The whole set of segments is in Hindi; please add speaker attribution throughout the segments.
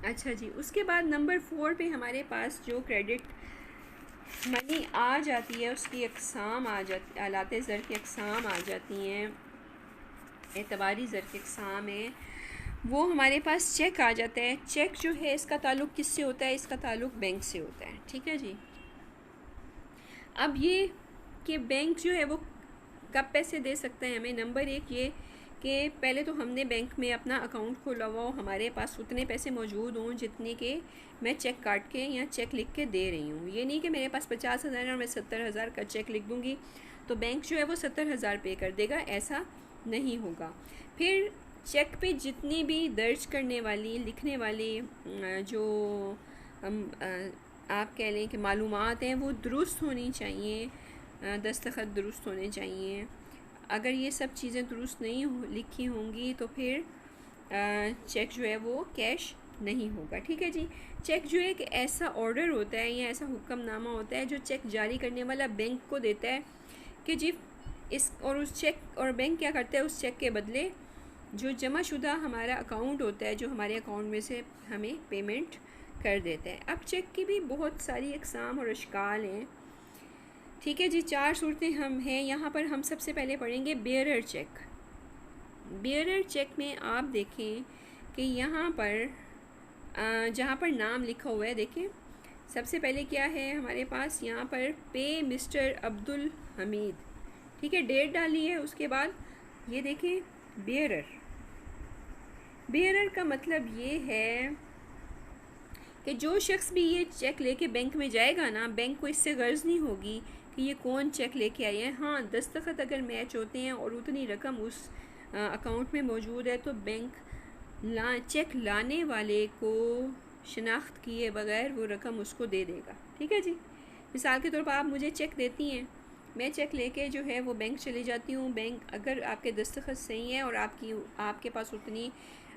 Speaker 1: अच्छा जी, उसके बाद नंबर 4 पे हमारे पास जो क्रेडिट मनी आ जाती है उसकी अक़साम आ जाती, आलात ज़र की अक़साम आ जाती हैं, एतबारी ज़र की अक़साम है, वो हमारे पास चेक आ जाता है। चेक जो है इसका ताल्लुक़ किससे होता है? इसका ताल्लुक़ बैंक से होता है, ठीक है जी। अब ये कि बैंक जो है वो कब पैसे दे सकते हैं हमें, नंबर 1 ये कि पहले तो हमने बैंक में अपना अकाउंट खोला हुआ हो, हमारे पास उतने पैसे मौजूद हों जितने के मैं चेक काट के या चेक लिख के दे रही हूँ। ये नहीं कि मेरे पास 50,000 है और मैं 70,000 का चेक लिख दूँगी तो बैंक जो है वो 70,000 पे कर देगा, ऐसा नहीं होगा। फिर चेक पे जितनी भी दर्ज करने वाली, लिखने वाली जो हम आप कह लें कि मालूमात हैं वो दुरुस्त होनी चाहिए, दस्तखत दुरुस्त होने चाहिए। अगर ये सब चीज़ें दुरुस्त नहीं लिखी होंगी तो फिर चेक जो है वो कैश नहीं होगा, ठीक है जी। चेक जो है एक ऐसा ऑर्डर होता है या ऐसा हुक्मनामा होता है जो चेक जारी करने वाला बैंक को देता है कि जी इस, और उस चेक, और बैंक क्या करता है उस चेक के बदले जो जमा शुदा हमारा अकाउंट होता है, जो हमारे अकाउंट में से हमें पेमेंट कर देता है। अब चेक की भी बहुत सारी अक़साम और अशकाल हैं, ठीक है जी। 4 सूरतें हम हैं यहाँ पर। हम सबसे पहले पढ़ेंगे बेयरर चेक। बेयरर चेक में आप देखें कि यहाँ पर जहाँ पर नाम लिखा हुआ है, देखें सबसे पहले क्या है हमारे पास यहाँ पर, पे मिस्टर अब्दुल हमीद, ठीक है, डेट डाली है। उसके बाद ये देखें बेयरर। बेयरर का मतलब ये है कि जो शख्स भी ये चेक लेके बैंक में जाएगा ना, बैंक को इससे गर्ज नहीं होगी कि ये कौन चेक लेके आए हैं। हाँ, दस्तखत अगर मैच होते हैं और उतनी रकम उस अकाउंट में मौजूद है तो बैंक चेक लाने वाले को शनाख्त किए बगैर वो रकम उसको दे देगा, ठीक है जी। मिसाल के तौर पर आप मुझे चेक देती हैं, मैं चेक लेके जो है वो बैंक चली जाती हूँ। बैंक अगर आपके दस्तखत सही हैं और आपके पास उतनी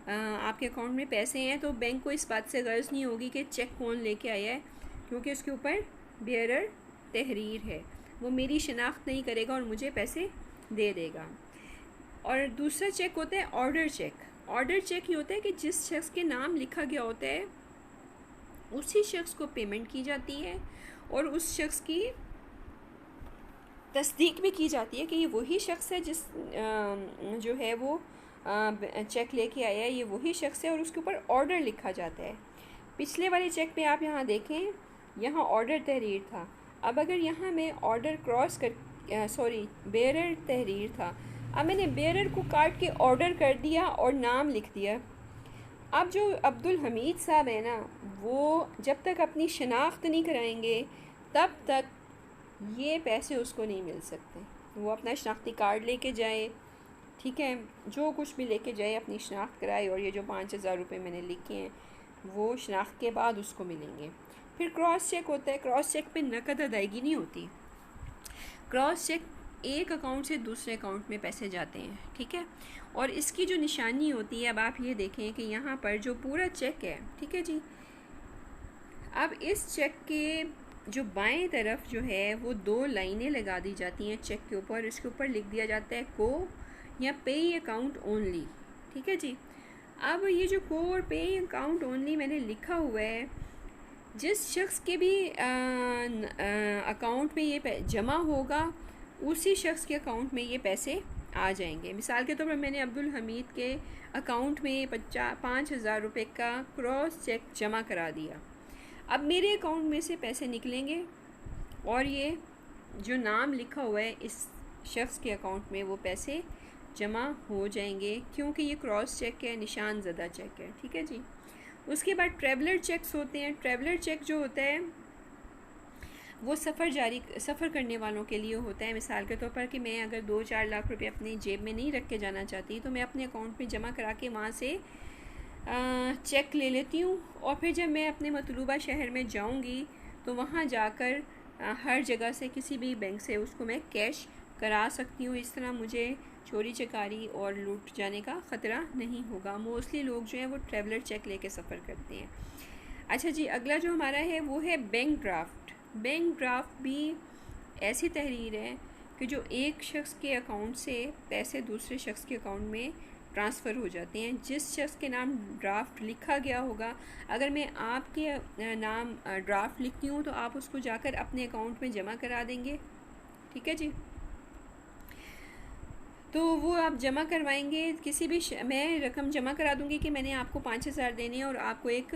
Speaker 1: आपके अकाउंट में पैसे हैं तो बैंक को इस बात से गर्ज नहीं होगी कि चेक कौन लेके आया है, क्योंकि उसके ऊपर बेयरर तहरीर है, वो मेरी शनाख्त नहीं करेगा और मुझे पैसे दे देगा। और दूसरा चेक होता है ऑर्डर चेक। ऑर्डर चेक ये होता है कि जिस शख्स के नाम लिखा गया होता है उसी शख्स को पेमेंट की जाती है और उस शख्स की तस्दीक भी की जाती है कि ये वही शख्स है जिस जो है वो चेक लेके आया है, ये वही शख्स है, और उसके ऊपर ऑर्डर लिखा जाता है। पिछले वाले चेक पे आप यहाँ देखें, यहाँ ऑर्डर तहरीर था। अब अगर यहाँ मैं ऑर्डर क्रॉस कर बेयरर तहरीर था, अब मैंने बेयरर को काट के ऑर्डर कर दिया और नाम लिख दिया। अब जो अब्दुल हमीद साहब है ना, वो जब तक अपनी शनाख्त नहीं कराएंगे तब तक ये पैसे उसको नहीं मिल सकते। वो अपना शनाख्ती कार्ड लेके जाए, ठीक है, जो कुछ भी लेके जाए, अपनी शनाख्त कराए, और ये जो 5,000 रुपये मैंने लिखे हैं वो शनाख्त के बाद उसको मिलेंगे। फिर क्रॉस चेक होता है। क्रॉस चेक पे नकद अदायगी नहीं होती। क्रॉस चेक एक अकाउंट से दूसरे अकाउंट में पैसे जाते हैं, ठीक है, और इसकी जो निशानी होती है, अब आप ये देखें कि यहाँ पर जो पूरा चेक है, ठीक है जी, अब इस चेक के जो बाएं तरफ जो है वो 2 लाइनें लगा दी जाती हैं चेक के ऊपर। इसके ऊपर लिख दिया जाता है को या पे अकाउंट ओनली, ठीक है जी। अब ये जो को और पे अकाउंट ओनली मैंने लिखा हुआ है, जिस शख्स के भी अकाउंट में ये जमा होगा उसी शख्स के अकाउंट में ये पैसे आ जाएंगे। मिसाल के तौर पर मैंने अब्दुल हमीद के अकाउंट में 5,000 रुपये का क्रॉस चेक जमा करा दिया। अब मेरे अकाउंट में से पैसे निकलेंगे और ये जो नाम लिखा हुआ है इस शख्स के अकाउंट में वो पैसे जमा हो जाएंगे, क्योंकि ये क्रॉस चेक है, निशान ज़दा चेक है, ठीक है जी। उसके बाद ट्रैवलर चेक्स होते हैं। ट्रैवलर चेक जो होता है वो सफ़र करने वालों के लिए होता है। मिसाल के तौर पर कि मैं अगर 2-4 लाख रुपए अपनी जेब में नहीं रख के जाना चाहती तो मैं अपने अकाउंट में जमा करा के वहाँ से चेक ले लेती हूँ, और फिर जब मैं अपने मतलूबा शहर में जाऊँगी तो वहाँ जाकर हर जगह से किसी भी बैंक से उसको मैं कैश करा सकती हूँ। इस तरह मुझे चोरी चकारी और लूट जाने का ख़तरा नहीं होगा। मोस्टली लोग जो हैं वो ट्रैवलर चेक लेके सफ़र करते हैं। अच्छा जी, अगला जो हमारा है वो है बैंक ड्राफ्ट। बैंक ड्राफ्ट भी ऐसी तहरीर है कि जो एक शख्स के अकाउंट से पैसे दूसरे शख्स के अकाउंट में ट्रांसफ़र हो जाते हैं। जिस शख्स के नाम ड्राफ्ट लिखा गया होगा, अगर मैं आपके नाम ड्राफ्ट लिखती हूँ तो आप उसको जाकर अपने अकाउंट में जमा करा देंगे। ठीक है जी। तो वो आप जमा करवाएंगे, किसी भी मैं रकम जमा करा दूंगी कि मैंने आपको 5,000 देने हैं और आपको एक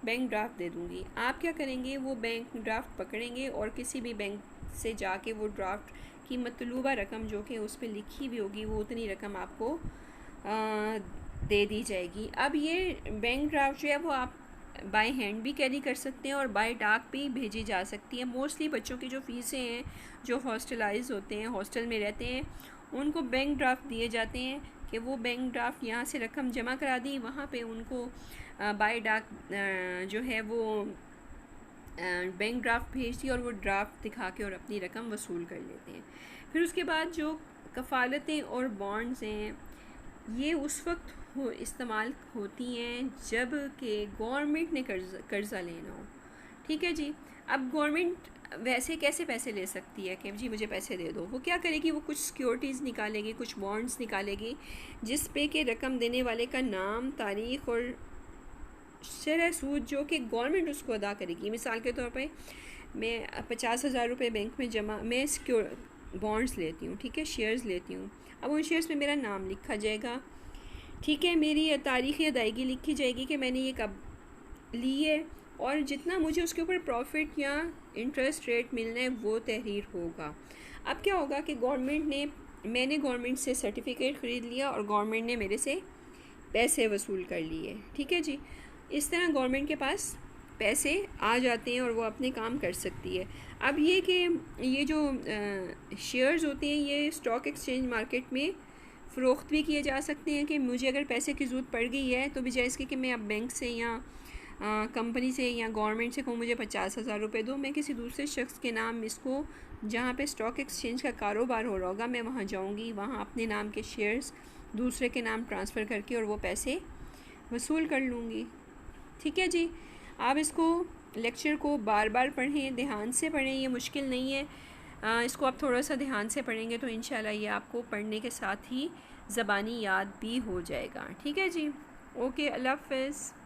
Speaker 1: बैंक ड्राफ्ट दे दूंगी। आप क्या करेंगे, वो बैंक ड्राफ्ट पकड़ेंगे और किसी भी बैंक से जाके वो ड्राफ्ट की मतलूबा रकम जो कि उस पर लिखी भी होगी वो उतनी रकम आपको दे दी जाएगी। अब ये बैंक ड्राफ्ट जो है वो आप बाय हैंड भी कैरी कर सकते हैं और बाय डाक भी भेजी जा सकती है। मोस्टली बच्चों की जो फ़ीसें हैं, जो हॉस्टलाइज होते हैं, हॉस्टल में रहते हैं, उनको बैंक ड्राफ्ट दिए जाते हैं कि वो बैंक ड्राफ्ट यहाँ से रकम जमा करा दी, वहाँ पे उनको बाय डाक जो है वो बैंक ड्राफ्ट भेज दी और वो ड्राफ्ट दिखा के और अपनी रकम वसूल कर लेते हैं। फिर उसके बाद जो कफ़ालतें और बॉन्ड्स हैं, ये उस वक्त इस्तेमाल होती हैं जब कि गवर्नमेंट ने कर्ज़ा लेना हो। ठीक है जी। अब गवर्नमेंट वैसे कैसे पैसे ले सकती है कि जी मुझे पैसे दे दो, वो क्या करेगी, वो कुछ सिक्योरिटीज़ निकालेगी, कुछ बॉन्ड्स निकालेगी जिस पे कि रकम देने वाले का नाम, तारीख़ और शरह सूद जो कि गवर्नमेंट उसको अदा करेगी। मिसाल के तौर पे मैं 50,000 रुपये बैंक में जमा, मैं सिक्योर बॉन्ड्स लेती हूँ, ठीक है, शेयर्स लेती हूँ। अब उन शेयर्स में मेरा नाम लिखा जाएगा, ठीक है, मेरी तारीख़ अदायगी लिखी जाएगी कि मैंने ये कब ली है और जितना मुझे उसके ऊपर प्रॉफिट या इंटरेस्ट रेट मिलना है वो तहरीर होगा। अब क्या होगा कि मैंने गवर्नमेंट से सर्टिफिकेट ख़रीद लिया और गवर्नमेंट ने मेरे से पैसे वसूल कर लिए। ठीक है जी। इस तरह गवर्नमेंट के पास पैसे आ जाते हैं और वो अपने काम कर सकती है। अब ये कि ये जो शेयर्स होते हैं ये स्टॉक एक्सचेंज मार्केट में फ़रोख्त भी किए जा सकते हैं कि मुझे अगर पैसे की ज़रूरत पड़ गई है तो बजाय इसके कि मैं अब बैंक से या कंपनी से या गवर्नमेंट से कहूँ मुझे 50,000 रुपये दो, मैं किसी दूसरे शख्स के नाम इसको, जहाँ पे स्टॉक एक्सचेंज का कारोबार हो रहा होगा, मैं वहाँ जाऊँगी, वहाँ अपने नाम के शेयर्स दूसरे के नाम ट्रांसफ़र करके और वो पैसे वसूल कर लूँगी। ठीक है जी। आप इसको लेक्चर को बार बार पढ़ें, ध्यान से पढ़ें, ये मुश्किल नहीं है। इसको आप थोड़ा सा ध्यान से पढ़ेंगे तो इंशाल्लाह ये आपको पढ़ने के साथ ही ज़बानी याद भी हो जाएगा। ठीक है जी। ओके, अल्लाह हाफ़िज़।